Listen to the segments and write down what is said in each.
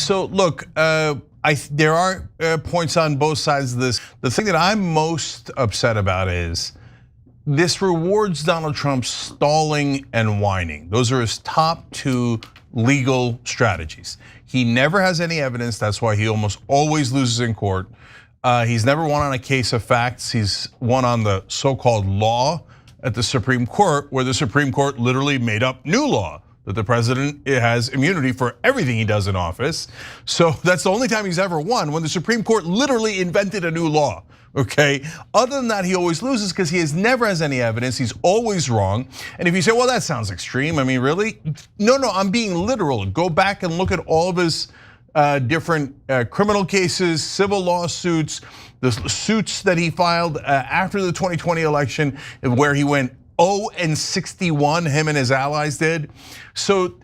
So look, there are points on both sides of this. The thing that I'm most upset about is this rewards Donald Trump stalling and whining. Those are his top two legal strategies. He never has any evidence. That's why he almost always loses in court. He's never won on a case of facts. He's won on the so-called law at the Supreme Court, where the Supreme Court literally made up new law that the president has immunity for everything he does in office. So that's the only time he's ever won, when the Supreme Court literally invented a new law, okay? Other than that, he always loses because he never has any evidence. He's always wrong. And if you say, well, that sounds extreme, I mean, really? No, I'm being literal. Go back and look at all of his different criminal cases, civil lawsuits, the suits that he filed after the 2020 election, where he went 0-61, him and his allies did. So,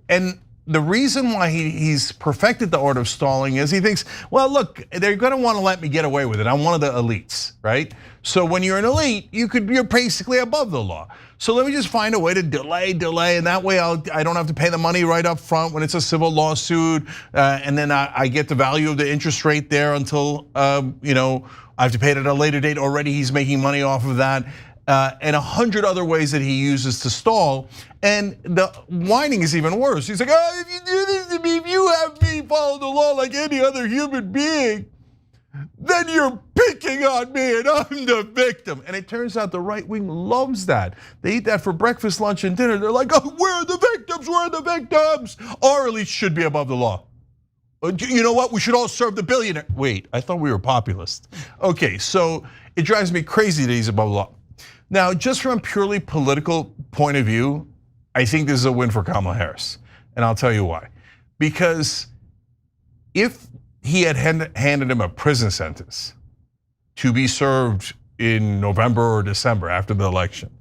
and the reason why he's perfected the art of stalling is he thinks, well, look, they're gonna wanna let me get away with it. I'm one of the elites, right? So when you're an elite, you're basically above the law. So let me just find a way to delay, and that way I don't have to pay the money right up front when it's a civil lawsuit, and then I get the value of the interest rate there until I have to pay it at a later date. Already he's making money off of that. And 100 other ways that he uses to stall. And the whining is even worse. He's like, oh, if you do this to me, if you have me follow the law like any other human being, then you're picking on me and I'm the victim. And it turns out the right wing loves that. They eat that for breakfast, lunch, and dinner. They're like, oh, we're the victims, we're the victims. Our elites should be above the law. You know what, we should all serve the billionaire. Wait, I thought we were populist. Okay, so it drives me crazy that he's above the law. Now, just from a purely political point of view, I think this is a win for Kamala Harris. And I'll tell you why. Because if he had handed him a prison sentence to be served in November or December after the election,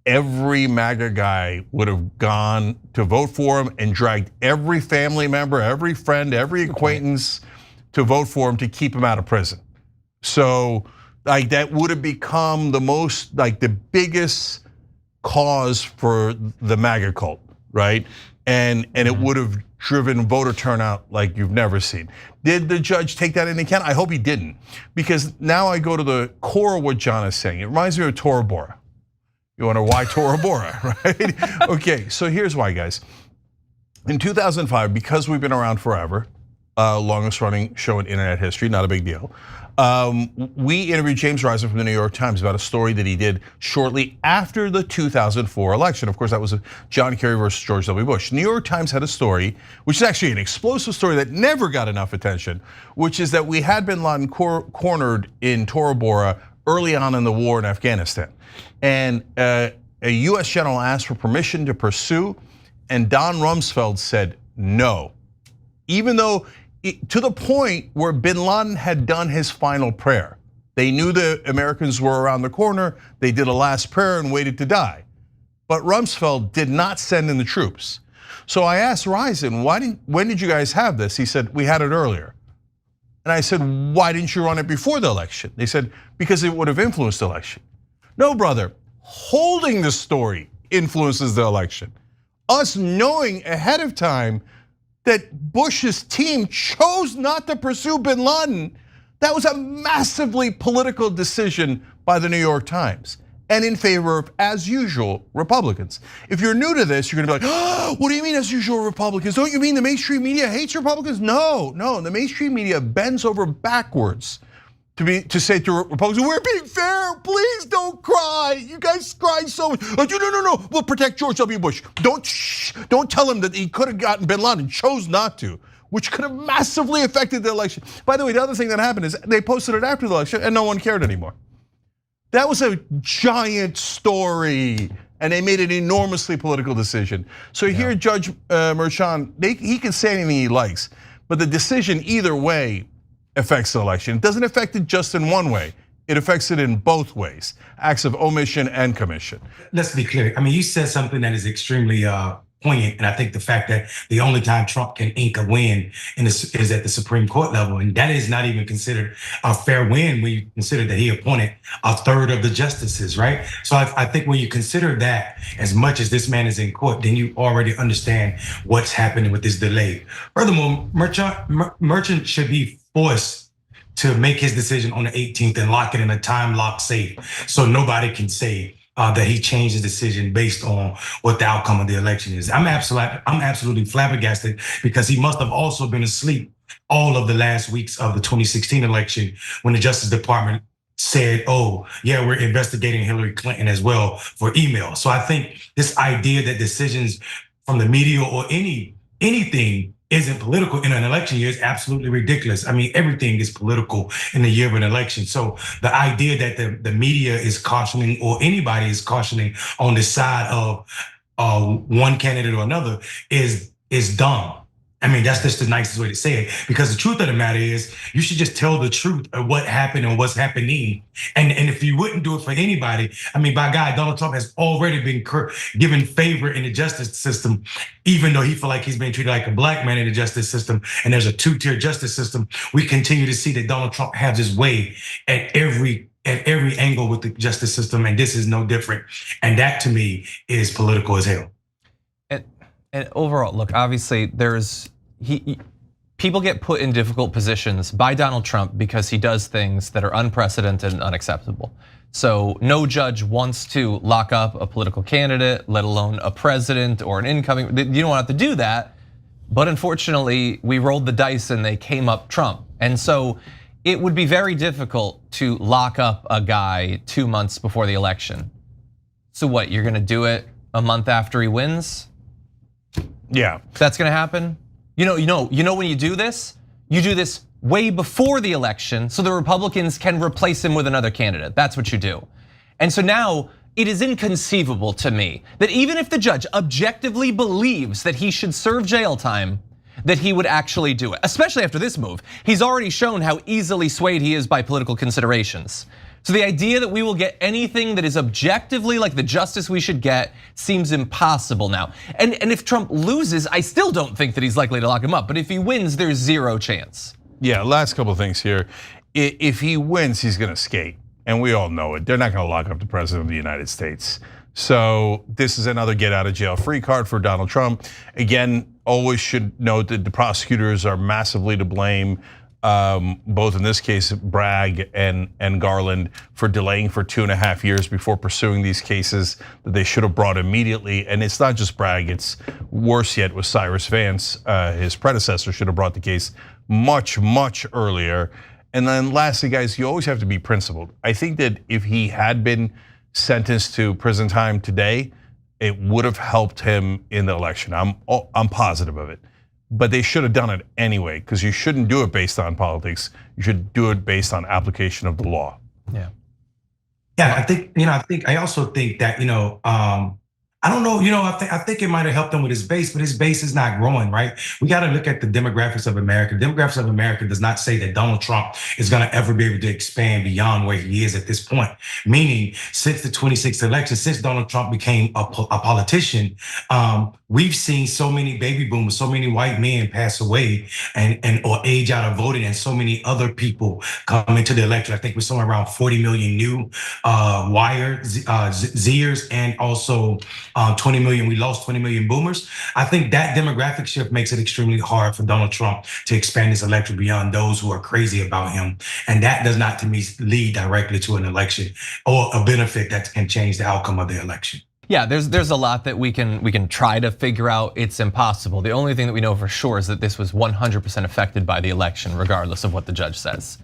every MAGA guy would have gone to vote for him and dragged every family member, every friend, every acquaintance to vote for him to keep him out of prison. So, like, that would have become the biggest cause for the MAGA cult, right? And it would have driven voter turnout like you've never seen. Did the judge take that into account? I hope he didn't, because now I go to the core of what John is saying. It reminds me of Tora Bora. You wonder why Tora Bora, right? Okay, so here's why, guys. In 2005, because we've been around forever, longest running show in internet history, not a big deal. We interviewed James Risen from the New York Times about a story that he did shortly after the 2004 election. Of course, that was John Kerry versus George W. Bush. The New York Times had a story, which is actually an explosive story that never got enough attention, which is that we had bin Laden cornered in Tora Bora early on in the war in Afghanistan. And a US general asked for permission to pursue, and Don Rumsfeld said no. Even though, to the point where bin Laden had done his final prayer. They knew the Americans were around the corner, they did a last prayer and waited to die. But Rumsfeld did not send in the troops. So I asked Risen, when did you guys have this? He said, we had it earlier. And I said, why didn't you run it before the election? They said, because it would have influenced the election. No, brother, holding the story influences the election. Us knowing ahead of time that Bush's team chose not to pursue bin Laden, that was a massively political decision by the New York Times, and in favor of, as usual, Republicans. If you're new to this, you're gonna be like, oh, what do you mean as usual Republicans? Don't you mean the mainstream media hates Republicans? No, the mainstream media bends over backwards to say to Republicans, we're being fair, please don't cry. You guys cry so much. No, we'll protect George W. Bush. Don't tell him that he could have gotten bin Laden, chose not to, which could have massively affected the election. By the way, the other thing that happened is they posted it after the election and no one cared anymore. That was a giant story and they made an enormously political decision. So here Judge Merchan, he can say anything he likes, but the decision either way affects the election. It doesn't affect it just in one way. It affects it in both ways, acts of omission and commission. Let's be clear. I mean, you said something that is extremely poignant. And I think the fact that the only time Trump can ink a win is at the Supreme Court level, and that is not even considered a fair win when you consider that he appointed a third of the justices, right? So I think when you consider that, as much as this man is in court, then you already understand what's happening with this delay. Furthermore, Merchant should be forced to make his decision on the 18th and lock it in a time lock safe, so nobody can say that he changed his decision based on what the outcome of the election is. I'm absolutely flabbergasted, because he must have also been asleep all of the last weeks of the 2016 election when the Justice Department said, oh, yeah, we're investigating Hillary Clinton as well for email. So I think this idea that decisions from the media or anything isn't political in an election year is absolutely ridiculous. I mean, everything is political in the year of an election. So the idea that the media is cautioning, or anybody is cautioning on the side of one candidate or another is dumb. I mean, that's just the nicest way to say it, because the truth of the matter is you should just tell the truth of what happened and what's happening. And if you wouldn't do it for anybody, I mean, by God, Donald Trump has already been given favor in the justice system, even though he feel like he's being treated like a black man in the justice system, and there's a two-tier justice system. We continue to see that Donald Trump has his way at every angle with the justice system, and this is no different. And that to me is political as hell. And overall, look, obviously people get put in difficult positions by Donald Trump because he does things that are unprecedented and unacceptable. So no judge wants to lock up a political candidate, let alone a president or an incoming. You don't have to do that. But unfortunately, we rolled the dice and they came up Trump. And so it would be very difficult to lock up a guy 2 months before the election. So what, you're gonna do it a month after he wins? Yeah. That's gonna happen? You know when you do this way before the election so the Republicans can replace him with another candidate. That's what you do. And so now it is inconceivable to me that even if the judge objectively believes that he should serve jail time, that he would actually do it, especially after this move. He's already shown how easily swayed he is by political considerations. So the idea that we will get anything that is objectively like the justice we should get seems impossible now. And if Trump loses, I still don't think that he's likely to lock him up. But if he wins, there's zero chance. Yeah, last couple of things here. If he wins, he's gonna skate. And we all know it. They're not gonna lock up the president of the United States. So this is another get out of jail free card for Donald Trump. Again, always should note that the prosecutors are massively to blame. Both in this case, Bragg and Garland, for delaying for 2.5 years before pursuing these cases that they should have brought immediately. And it's not just Bragg, it's worse yet with Cyrus Vance. His predecessor should have brought the case much, much earlier. And then lastly, guys, you always have to be principled. I think that if he had been sentenced to prison time today, it would have helped him in the election. I'm positive of it. But they should have done it anyway, because you shouldn't do it based on politics. You should do it based on application of the law. Yeah. Yeah, I also think that, I don't know, I think it might have helped him with his base, but his base is not growing, right? We got to look at the demographics of America. Demographics of America does not say that Donald Trump is going to ever be able to expand beyond where he is at this point. Meaning, since the 2016 election, since Donald Trump became a politician, we've seen so many baby boomers, so many white men pass away or age out of voting, and so many other people come into the election. I think we're somewhere around 40 million new Zers, and also 20 million, we lost 20 million boomers. I think that demographic shift makes it extremely hard for Donald Trump to expand his electorate beyond those who are crazy about him. And that does not, to me, lead directly to an election or a benefit that can change the outcome of the election. Yeah, there's a lot that we can try to figure out. It's impossible. The only thing that we know for sure is that this was 100% affected by the election, regardless of what the judge says.